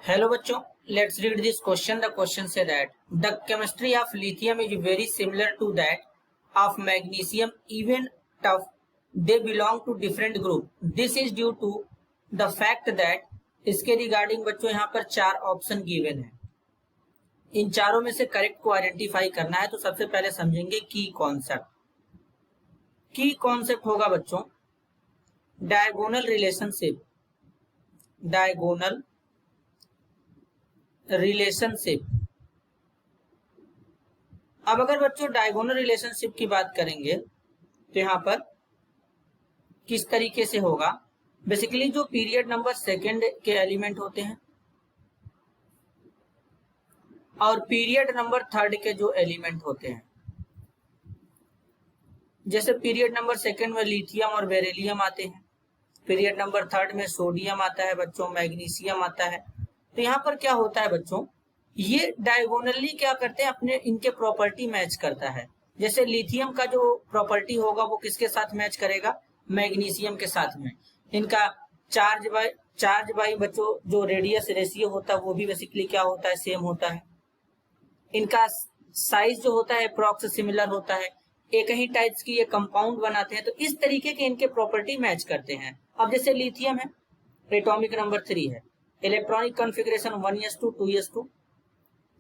Hello बच्चों, let's read this question. The question say that the chemistry of lithium is very similar to that of magnesium, even tough they belong to different group. This is due to the fact that इसके regarding बच्चों यहाँ पर 4 option given है। इन चारों में से correct को identify करना है, तो सबसे पहले समझेंगे की कॉन्सेप्ट। की कॉन्सेप्ट होगा बच्चों डायगोनल रिलेशनशिप। Diagonal relationship. अब अगर बच्चों डायगोनल रिलेशनशिप की बात करेंगे तो यहां पर किस तरीके से होगा। बेसिकली जो पीरियड नंबर सेकंड के एलिमेंट होते हैं और पीरियड नंबर थर्ड के जो एलिमेंट होते हैं, जैसे पीरियड नंबर सेकंड में लिथियम और बेरिलियम आते हैं, पीरियड नंबर थर्ड में सोडियम आता है बच्चों, मैग्नीशियम आता है। तो यहाँ पर क्या होता है बच्चों, ये डायगोनली क्या करते हैं, अपने इनके प्रॉपर्टी मैच करता है। जैसे लिथियम का जो प्रॉपर्टी होगा वो किसके साथ मैच करेगा, मैग्नीशियम के साथ में। इनका चार्ज बाई बच्चों जो रेडियस रेशियो होता है वो भी बेसिकली क्या होता है, सेम होता है। इनका साइज जो होता है अप्रॉक्स सिमिलर होता है। एक ही टाइप्स की ये कंपाउंड बनाते हैं, तो इस तरीके के इनके प्रॉपर्टी मैच करते हैं। अब जैसे लिथियम है, एटॉमिक नंबर 3 है, electronic configuration 1s2 2s2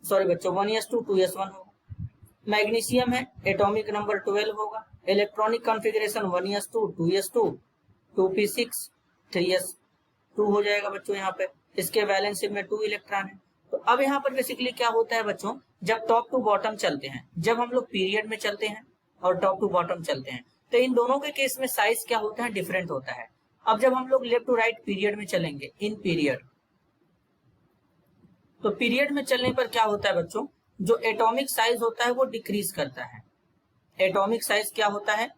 sorry बच्चों 1s2 2s1 होगा। मैग्नीशियम है, एटॉमिक नंबर 12 होगा, electronic configuration 1s2 2s2 2p6 3s2 हो जाएगा बच्चों। यहाँ पे इसके वैलेंस शिप में 2 इलेक्ट्रॉन है। तो अब यहाँ पर बेसिकली क्या होता है बच्चों, जब टॉप टू बॉटम चलते हैं, जब हम लोग पीरियड में चलते हैं और टॉप टू बॉटम चलते हैं, तो इन दोनों के केस में साइज क्या होता है, डिफरेंट होता है। अब जब हम लोग लेफ्ट टू राइट पीरियड में चलेंगे, इन पीरियड, तो पीरियड में चलने पर क्या होता है बच्चों, जो एटॉमिक साइज होता है वो डिक्रीज करता है। एटॉमिक साइज क्या होता है,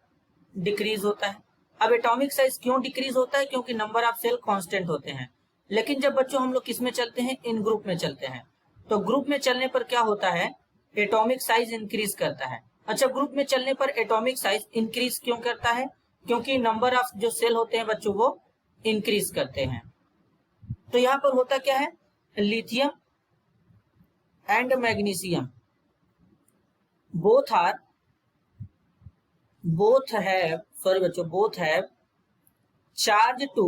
डिक्रीज होता है। अब एटॉमिक साइज क्यों डिक्रीज होता है, क्योंकि नंबर ऑफ सेल कांस्टेंट होते हैं। लेकिन जब बच्चों हम लोग किस में चलते हैं, इन ग्रुप में चलते हैं, तो ग्रुप में चलने पर क्या होता है, एटॉमिक साइज इंक्रीज करता है। अच्छा, ग्रुप में चलने पर एटॉमिक साइज इंक्रीज क्यों करता है, क्योंकि नंबर ऑफ जो सेल होते हैं बच्चों वो इंक्रीज करते हैं। तो यहाँ पर होता क्या है, lithium and magnesium both have charge to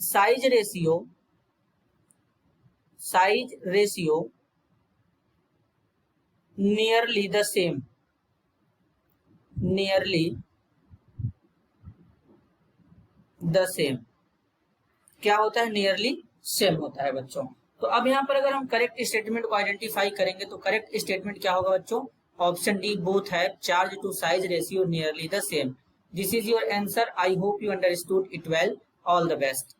size ratio nearly the same, क्या होता है, नियरली सेम होता है बच्चों। तो अब यहाँ पर अगर हम करेक्ट स्टेटमेंट को आइडेंटिफाई करेंगे तो करेक्ट स्टेटमेंट क्या होगा बच्चों, option D, both have charge to size ratio nearly the same. This is your answer. I hope you understood it well. All the best.